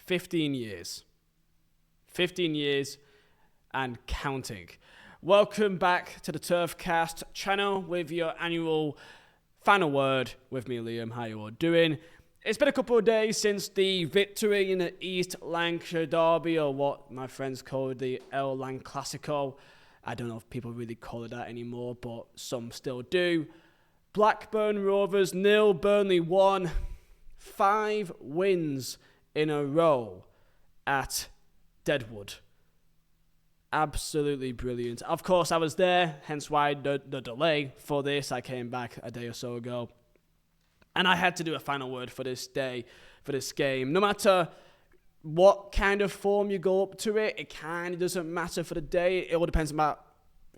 15 years. 15 years and counting. Welcome back to the Turfcast channel with your annual final word with me, Liam. How you all doing? It's been a couple of days since the victory in the East Lancashire derby, or what my friends call the El Lang Classico. I don't know if people really call it that anymore, but some still do. Blackburn Rovers 0, Burnley 1. 5 wins in a row at Deadwood. Absolutely brilliant. Of course, I was there, hence why the delay for this. I came back a day or so ago. And I had to do a final word for this day, for this game. No matter what kind of form you go up to it kind of doesn't matter for the day. It all depends about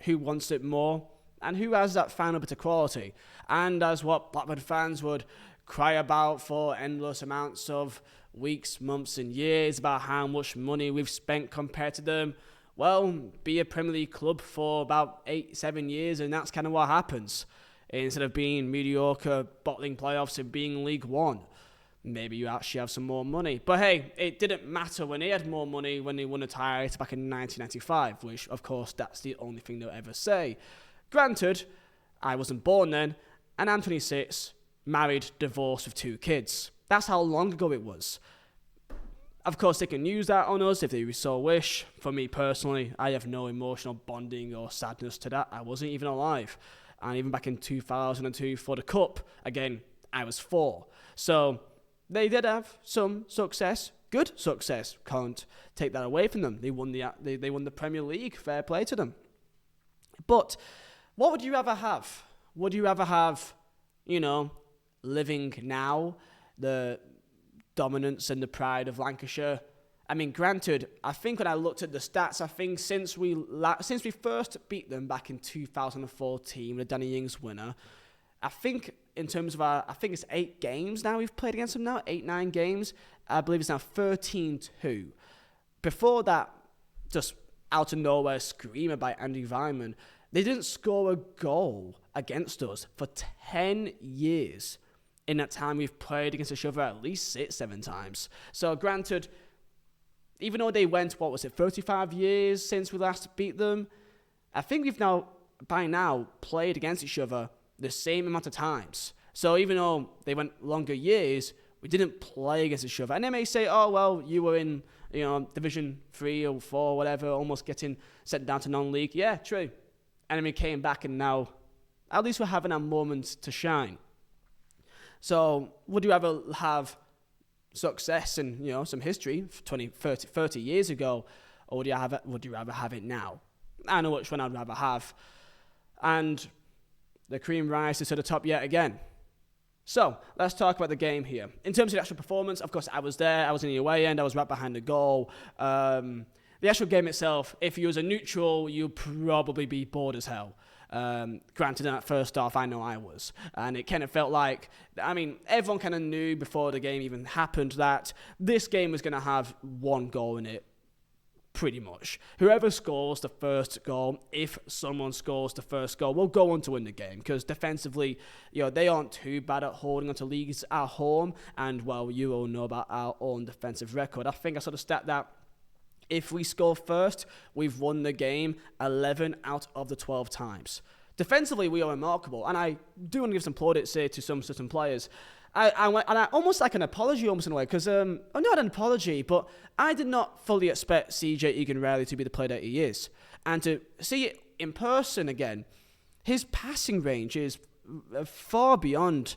who wants it more and who has that final bit of quality. And as what Blackburn fans would cry about for endless amounts of weeks, months and years about how much money we've spent compared to them. Well, be a Premier League club for about 8-7 years and that's kind of what happens. Instead of being mediocre, bottling playoffs and being League One, maybe you actually have some more money. But hey, it didn't matter when they had more money when they won the title back in 1995, which of course that's the only thing they'll ever say. Granted, I wasn't born then, and I'm 26, married, divorced with 2 kids. That's how long ago it was. Of course, they can use that on us if they so wish. For me personally, I have no emotional bonding or sadness to that. I wasn't even alive. And even back in 2002 for the Cup, again, I was 4. So they did have some success, good success. Can't take that away from them. They won the Premier League. Fair play to them. But what would you rather have? Would you rather have, living now, the dominance and the pride of Lancashire? I mean, granted, I think when I looked at the stats, I think since we first beat them back in 2014, the Danny Ings winner, I think in terms of I think it's 8 games now we've played against them now, 8-9 games. I believe it's now 13-2. Before that, just out of nowhere screamer by Andy Vyman, they didn't score a goal against us for 10 years. In that time, we've played against each other at least 6-7 times. So granted, even though they went, 35 years since we last beat them, I think we've by now played against each other the same amount of times. So even though they went longer years, we didn't play against each other. And they may say, oh, well, you were in Division 3 or 4, whatever, almost getting sent down to non-league. Yeah, true. And then we came back and now at least we're having our moments to shine. So would you ever have success and some history 20, 30 years ago, or would you rather have it now? I know which one I'd rather have. And the cream rises to the top yet again. So let's talk about the game here. In terms of the actual performance, of course, I was there. I was in the away end. I was right behind the goal. The actual game itself, if you was a neutral, you'd probably be bored as hell. Granted, in that first half, I know I was. And it kind of felt like, everyone kind of knew before the game even happened that this game was going to have one goal in it, pretty much. Whoever scores the first goal, if someone scores the first goal, will go on to win the game. Because defensively, they aren't too bad at holding onto leagues at home. And, well, you all know about our own defensive record. I think I sort of stat that if we score first, we've won the game 11 out of the 12 times. Defensively, we are remarkable, and I do want to give some plaudits here to some certain players. I almost like an apology, almost in a way, because not an apology, but I did not fully expect CJ Egan-Riley to be the player that he is, and to see it in person again. His passing range is far beyond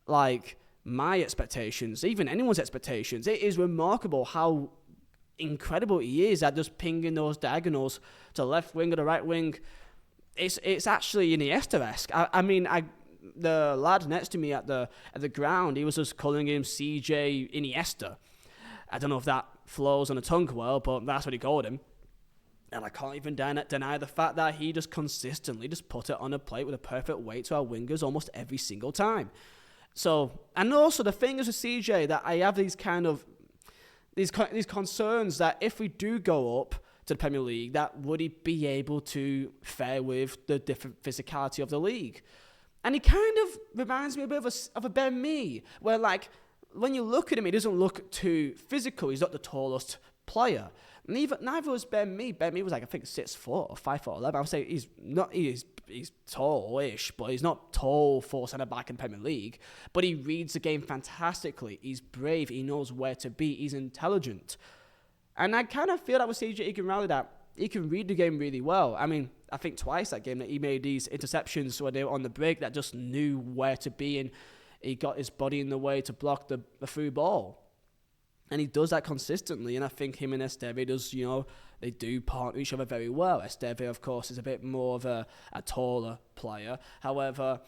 my expectations, even anyone's expectations. It is remarkable how incredible he is at just pinging those diagonals to left wing or the right wing. It's actually Iniesta-esque. The lad next to me at the ground, he was just calling him CJ Iniesta. I don't know if that flows on the tongue well, but that's what he called him. And I can't even deny the fact that he just consistently just put it on a plate with a perfect weight to our wingers almost every single time. So, and also the thing is with CJ that I have these concerns that if we do go up to the Premier League, that would he be able to fare with the different physicality of the league? And he kind of reminds me a bit of a Ben Mee, where when you look at him, he doesn't look too physical. He's not the tallest player. Neither was Ben Mee. Ben Mee was like, I think 6'4" or 5'11". I would say he's tall-ish, but he's not tall for centre-back in Premier League. But he reads the game fantastically. He's brave. He knows where to be. He's intelligent. And I kind of feel that with CJ Egan-Riley, that he can read the game really well. I mean, I think twice that game that he made these interceptions when they were on the break that just knew where to be, and he got his body in the way to block the through ball. And he does that consistently, and I think him and Esteve they do partner each other very well. Esteve, of course, is a bit more of a taller player. However,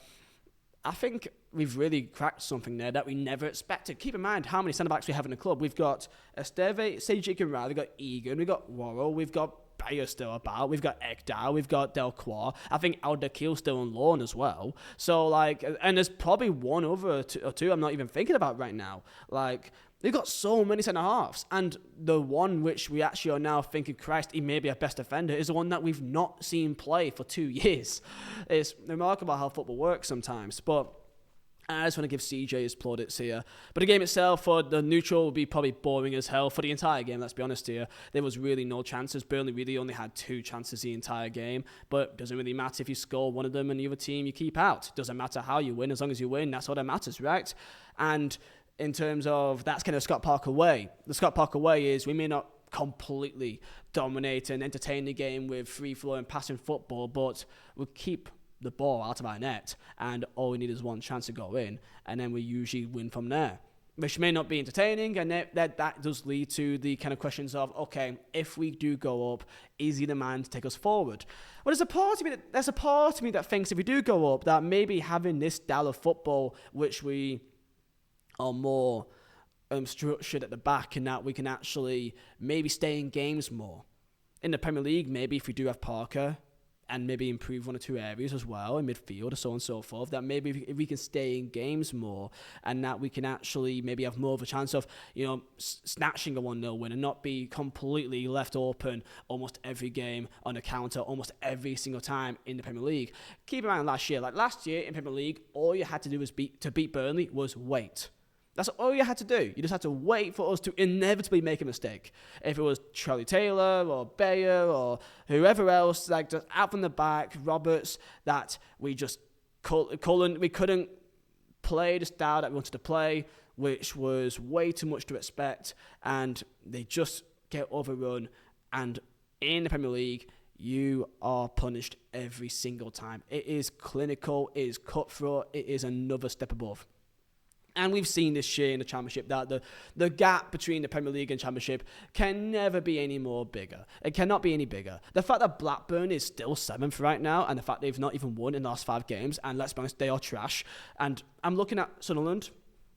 I think we've really cracked something there that we never expected. Keep in mind how many centre-backs we have in the club. We've got Esteve, Sage Egan-Riley, we've got Egan, we've got Worrell, we've got Bayer still about, we've got Ekdal, we've got Delcroix, I think Al-Dakil still on loan as well. So, and there's probably one other or two I'm not even thinking about right now. They've got so many centre-halves, and the one which we actually are now thinking, Christ, he may be our best defender, is the one that we've not seen play for 2 years. It's remarkable how football works sometimes, but I just want to give CJ his plaudits here. But the game itself, for the neutral, will be probably boring as hell for the entire game, let's be honest here. There was really no chances. Burnley really only had 2 chances the entire game, but it doesn't really matter if you score one of them and the other team you keep out. It doesn't matter how you win, as long as you win, that's all that matters, right? And in terms of, that's kind of Scott Parker way. The Scott Parker way is we may not completely dominate and entertain the game with free-flowing passing football, but we'll keep the ball out of our net, and all we need is one chance to go in, and then we usually win from there, which may not be entertaining, and that does lead to the kind of questions of, okay, if we do go up, is he the man to take us forward? Well, there's a part of me that thinks if we do go up, that maybe having this style of football, which we are more structured at the back, and that we can actually maybe stay in games more. In the Premier League, maybe if we do have Parker, and maybe improve 1 or 2 areas as well in midfield or so on and so forth, that maybe if we can stay in games more, and that we can actually maybe have more of a chance of, snatching a 1-0 win and not be completely left open almost every game on a counter, almost every single time in the Premier League. Keep in mind last year in Premier League, all you had to do to beat Burnley was wait. That's all you had to do. You just had to wait for us to inevitably make a mistake. If it was Charlie Taylor or Bayer or whoever else, just out from the back, Roberts, that we just we couldn't play the style that we wanted to play, which was way too much to expect, and they just get overrun. And in the Premier League, you are punished every single time. It is clinical, it is cutthroat, it is another step above. And we've seen this year in the Championship that the gap between the Premier League and Championship can never be any more bigger. It cannot be any bigger. The fact that Blackburn is still 7th right now, and the fact they've not even won in the last 5 games, and let's be honest, they are trash. And I'm looking at Sunderland.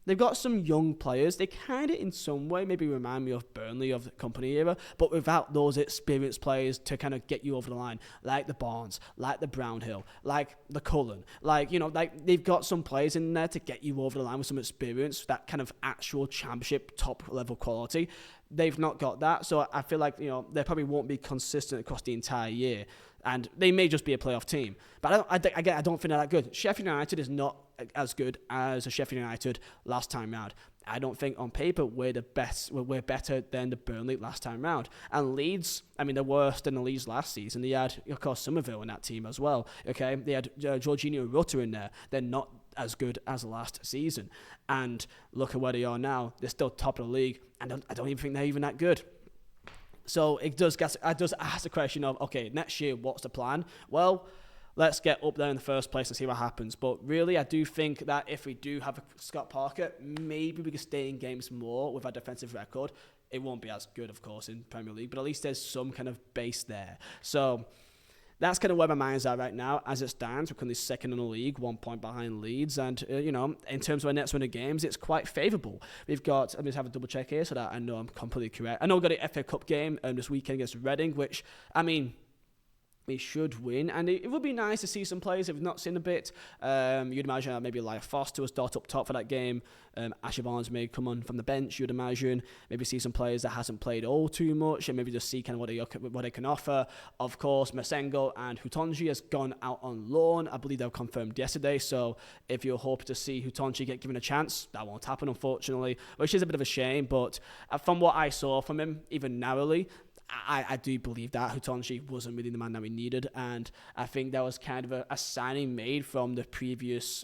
They've got some young players. They kind of, in some way, maybe remind me of Burnley of the company era, but without those experienced players to kind of get you over the line, like the Barnes, like the Brownhill, like the Cullen. They've got some players in there to get you over the line with some experience, that kind of actual Championship top-level quality. They've not got that, so I feel like, they probably won't be consistent across the entire year, and they may just be a playoff team. But I don't think they're that good. Sheffield United is not as good as a Sheffield United last time round. I don't think on paper we're the best. We're better than the Burnley last time round. And Leeds, they're worse than the Leeds last season. They had, of course, Somerville in that team as well. Okay, they had Jorginho Rutter in there. They're not as good as last season. And look at where they are now. They're still top of the league, and I don't even think they're even that good. So I just ask the question of, okay, next year, what's the plan? Well, let's get up there in the first place and see what happens. But really, I do think that if we do have a Scott Parker, maybe we can stay in games more with our defensive record. It won't be as good, of course, in Premier League, but at least there's some kind of base there. So that's kind of where my mind's at right now. As it stands, we're currently 2nd in the league, 1 point behind Leeds. And, in terms of our next run of games, it's quite favourable. We've got, let me just have a double check here so that I know I'm completely correct. I know we've got an FA Cup game this weekend against Reading, which, we should win, and it would be nice to see some players if we've not seen a bit. You'd imagine maybe like Foster was dot up top for that game. Ashley Barnes may come on from the bench, you'd imagine. Maybe see some players that hasn't played all too much, and maybe just see kind of what they can offer. Of course, Masengo and Hutonji has gone out on loan. I believe they were confirmed yesterday, so if you're hoping to see Hutonji get given a chance, that won't happen, unfortunately, which is a bit of a shame, but from what I saw from him, even narrowly, I do believe that Hutonji wasn't really the man that we needed, and I think that was kind of a signing made from the previous,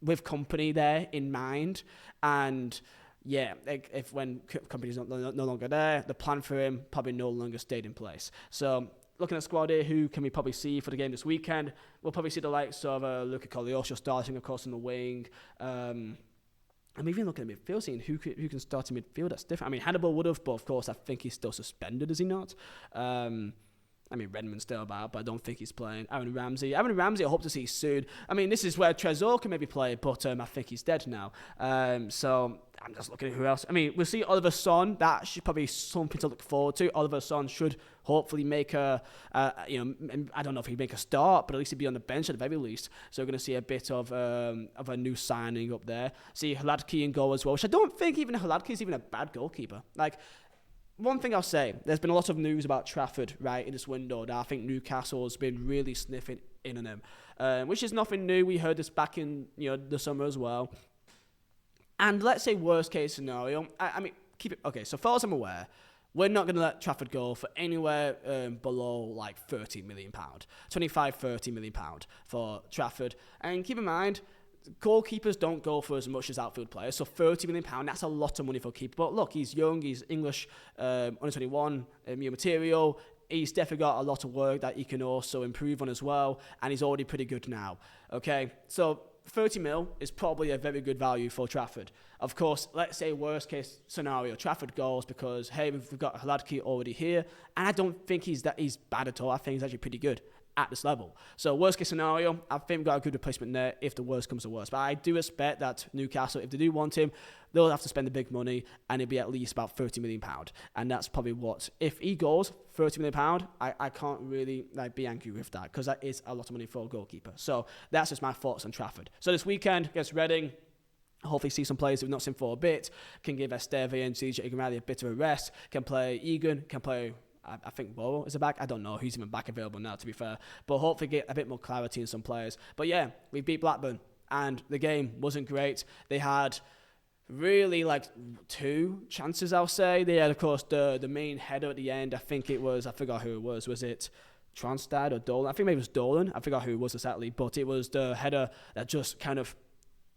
with company there in mind, and yeah, if when company's no longer there, the plan for him probably no longer stayed in place. So looking at the squad here, who can we probably see for the game this weekend? We'll probably see the likes of Luka Koleosho starting, of course, in the wing. I'm even looking at midfield, seeing who can start in midfield. That's different. I mean, Hannibal would have, but of course, I think he's still suspended, is he not? I mean, Redmond's still about, but I don't think he's playing. Aaron Ramsey, I hope to see soon. I mean, this is where Trezor can maybe play, but I think he's dead now. So I'm just looking at who else. I mean, we'll see Oliver Son. That should probably be something to look forward to. Oliver Son should hopefully make I don't know if he'd make a start, but at least he'd be on the bench at the very least. So we're going to see a bit of a new signing up there. See Hladky in goal as well, which I don't think even Hladky is even a bad goalkeeper. Like, one thing I'll say, there's been a lot of news about Trafford, right, in this window that I think Newcastle has been really sniffing in on him, which is nothing new. We heard this back in the summer as well. And let's say worst case scenario, I mean, keep it, okay, so far as I'm aware, we're not going to let Trafford go for anywhere below like £30 million, 25, £30 million for Trafford. And keep in mind, goalkeepers don't go for as much as outfield players, so £30 million, that's a lot of money for a keeper. But look, he's young, he's English, under 21, new material. He's definitely got a lot of work that he can also improve on as well, and he's already pretty good now. Okay, so 30 mil is probably a very good value for Trafford. Of course, let's say worst case scenario, Trafford goes because, hey, we've got Hladky already here, and I don't think he's bad at all. I think he's actually pretty good at this level. So worst case scenario, I think we've got a good replacement there if the worst comes to worst. But I do expect that Newcastle, if they do want him, they'll have to spend the big money, and it'll be at least about £30 million. And that's probably what, if he goes £30 million, I can't really be angry with that, because that is a lot of money for a goalkeeper. So that's just my thoughts on Trafford. So this weekend against Reading, hopefully see some players we've not seen for a bit, can give Esteve and CJ Iguodala a bit of a rest, can play Egan, can play, I think Boro is a back. I don't know who's even back available now, to be fair. But hopefully get a bit more clarity in some players. But yeah, we beat Blackburn, and the game wasn't great. They had really two chances, I'll say. They had, of course, the main header at the end. I think it was, I forgot who it was. Was it Tronstad or Dolan? I think maybe it was Dolan. I forgot who it was exactly. But it was the header that just kind of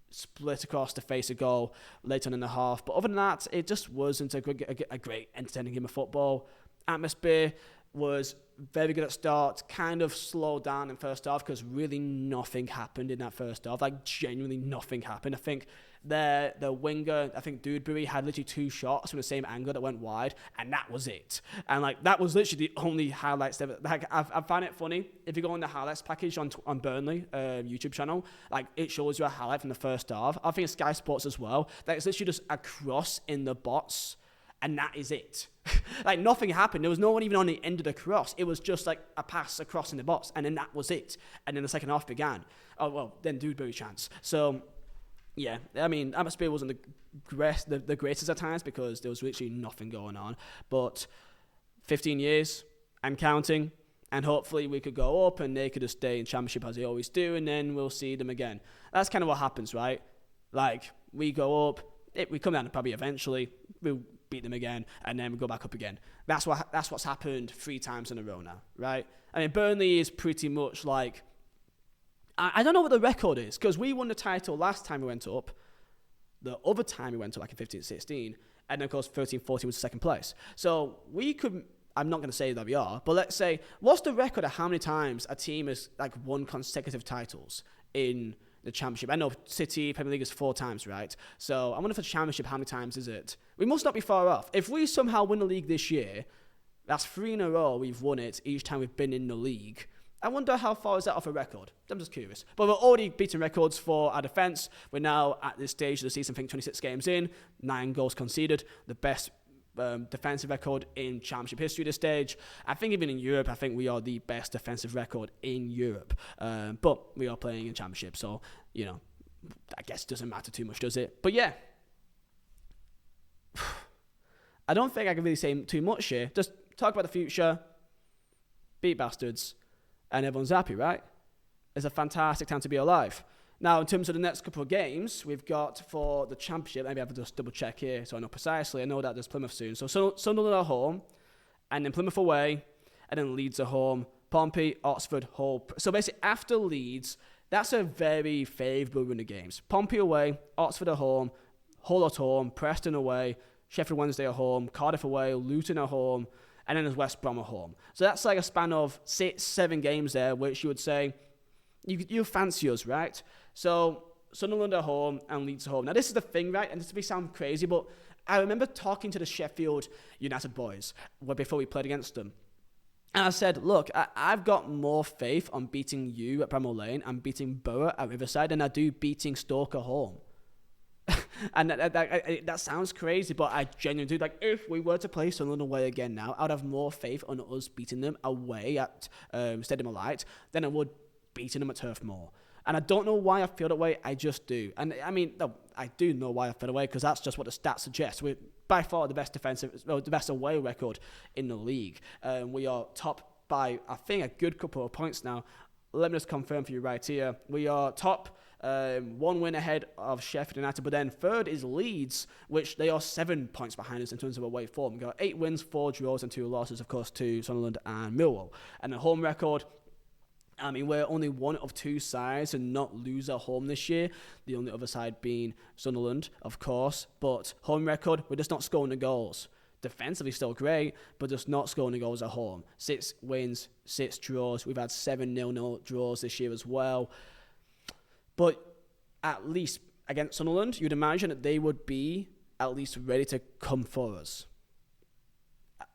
split across the face of goal later on in the half. But other than that, it just wasn't a great entertaining game of football. Atmosphere was very good at start, kind of slowed down in first half because really nothing happened in that first half. Genuinely nothing happened. I think the winger, I think Dewdbury, had literally 2 shots from the same angle that went wide, and that was it. And that was literally the only highlights ever. I find it funny, if you go on the highlights package on Burnley YouTube channel, it shows you a highlight from the first half. I think it's Sky Sports as well. It's literally just a cross in the box, and that is it. Nothing happened. There was no one even on the end of the cross. It was just a pass across in the box, and then that was it. And then the second half began. Oh, well, then Dewdbury chance. So, yeah, I mean, atmosphere wasn't the greatest at times because there was literally nothing going on. But 15 years and counting, and hopefully we could go up and they could just stay in Championship as they always do, and then we'll see them again. That's kind of what happens, right? We go up, we come down probably eventually, we'll beat them again, and then we go back up again. That's what's happened 3 times in a row now, right? I mean, Burnley is pretty much I don't know what the record is, because we won the title last time we went up, the other time we went up in 15-16, and then of course 13-14 was second place. So we could, I'm not going to say that we are, but let's say, what's the record of how many times a team has won consecutive titles in the Championship? I know City, Premier League is 4 times, right? So I wonder for the Championship, how many times is it? We must not be far off. If we somehow win the league this year, that's 3 in a row we've won it each time we've been in the league. I wonder how far is that off a record? I'm just curious. But we're already beating records for our defence. We're now at this stage of the season, I think 26 games in, 9 goals conceded, the best defensive record in Championship history at this stage. I think even in Europe, I think we are the best defensive record in Europe. But we are playing in Championship, so, I guess it doesn't matter too much, does it? But yeah, I don't think I can really say too much here. Just talk about the future, beat bastards, and everyone's happy, right? It's a fantastic time to be alive. Now, in terms of the next couple of games, we've got for the Championship, maybe I have to just double check here so I know precisely. I know that there's Plymouth soon. So Sunderland are home, and then Plymouth away, and then Leeds are home, Pompey, Oxford, Hull. So basically, after Leeds, that's a very favourable run of games. Pompey away, Oxford at home, Hull at home, Preston away, Sheffield Wednesday at home, Cardiff away, Luton at home, and then there's West Brom at home. So that's like a span of 6-7 games there, which you would say, you fancy us, right? So Sunderland at home and Leeds at home. Now, this is the thing, right? And this may sound crazy, but I remember talking to the Sheffield United boys before we played against them. And I said, look, I've got more faith on beating you at Bramall Lane and beating Borough at Riverside than I do beating Stoke at home. And that sounds crazy, but I genuinely do. Like, if we were to play Sunderland away again now, I'd have more faith on us beating them away at Stadium of Light than I would beating them at Turf Moor. And I don't know why I feel that way, I just do. And I mean, no, I do know why I feel that way, because that's just what the stats suggest. We're by far the best the best away record in the league. We are top by, I think, a good couple of points now. Let me just confirm for you right here. We are top, 1 win ahead of Sheffield United, but then third is Leeds, which they are 7 points behind us in terms of away form. We've got 8 wins, 4 draws, and 2 losses, of course, to Sunderland and Millwall. And the home record, I mean, we're only one of 2 sides and not lose at home this year. The only other side being Sunderland, of course. But home record, we're just not scoring the goals. Defensively still great, but just not scoring the goals at home. 6 wins, 6 draws. We've had 7 0-0 draws this year as well. But at least against Sunderland, you'd imagine that they would be at least ready to come for us.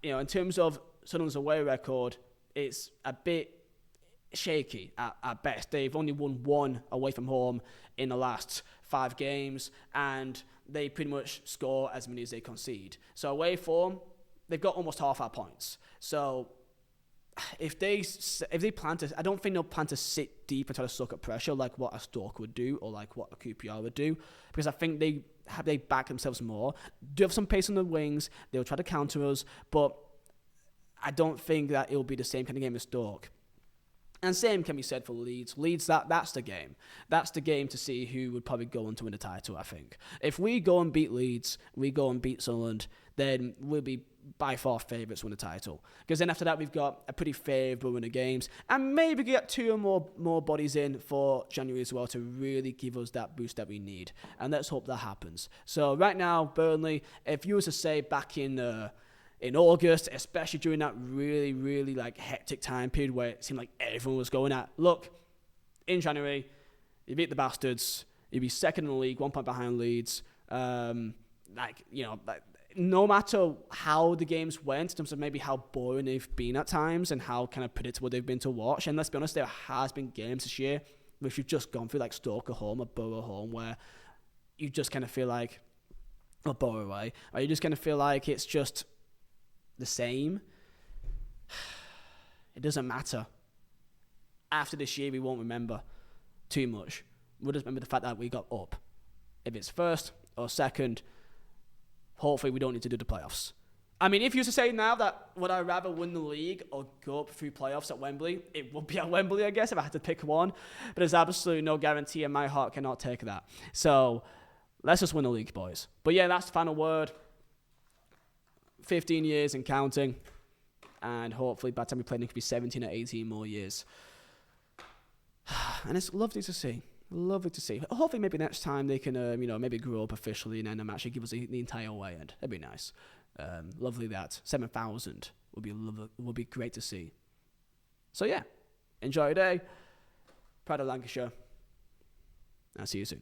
In terms of Sunderland's away record, it's a bit shaky at best. They've only won 1 away from home in the last 5 games, and they pretty much score as many as they concede. So away form, they've got almost half our points. So if they plan to, I don't think they'll plan to sit deep and try to suck up pressure like what a Stoke would do or like what a QPR would do, because I think they back themselves more. Do have some pace on the wings. They'll try to counter us, but I don't think that it'll be the same kind of game as Stoke. And same can be said for Leeds. Leeds, that's the game. That's the game to see who would probably go on to win the title, I think. If we go and beat Leeds, we go and beat Sunderland, then we'll be by far favourites to win the title. Because then after that, we've got a pretty favourable run of games. And maybe get 2 or more bodies in for January as well to really give us that boost that we need. And let's hope that happens. So right now, Burnley, if you were to say back in August, especially during that really, really like hectic time period where it seemed like everyone was going at, look, in January, you beat the bastards, you'd be second in the league, 1 point behind Leeds. No matter how the games went, in terms of maybe how boring they've been at times and how kind of predictable they've been to watch, and let's be honest, there has been games this year which you've just gone through, like Stoke at home or Borough at home, where you just kind of feel like, or Borough away, or you just kind of feel like it's just the same. It doesn't matter. After this year, we won't remember too much. We'll just remember the fact that we got up. If it's first or second, hopefully we don't need to do the playoffs. I mean, if you were to say now that would I rather win the league or go up through playoffs at Wembley, it would be at Wembley, I guess, if I had to pick one. But there's absolutely no guarantee, and my heart cannot take that. So let's just win the league, boys. But yeah, that's the final word. 15 years and counting, and hopefully by the time we play, it could be 17 or 18 more years. And it's lovely to see. Lovely to see. Hopefully maybe next time they can, maybe grow up officially and then actually give us the entire way end. That'd be nice. Lovely that. 7,000 would be great to see. So yeah, enjoy your day. Proud of Lancashire. I'll see you soon.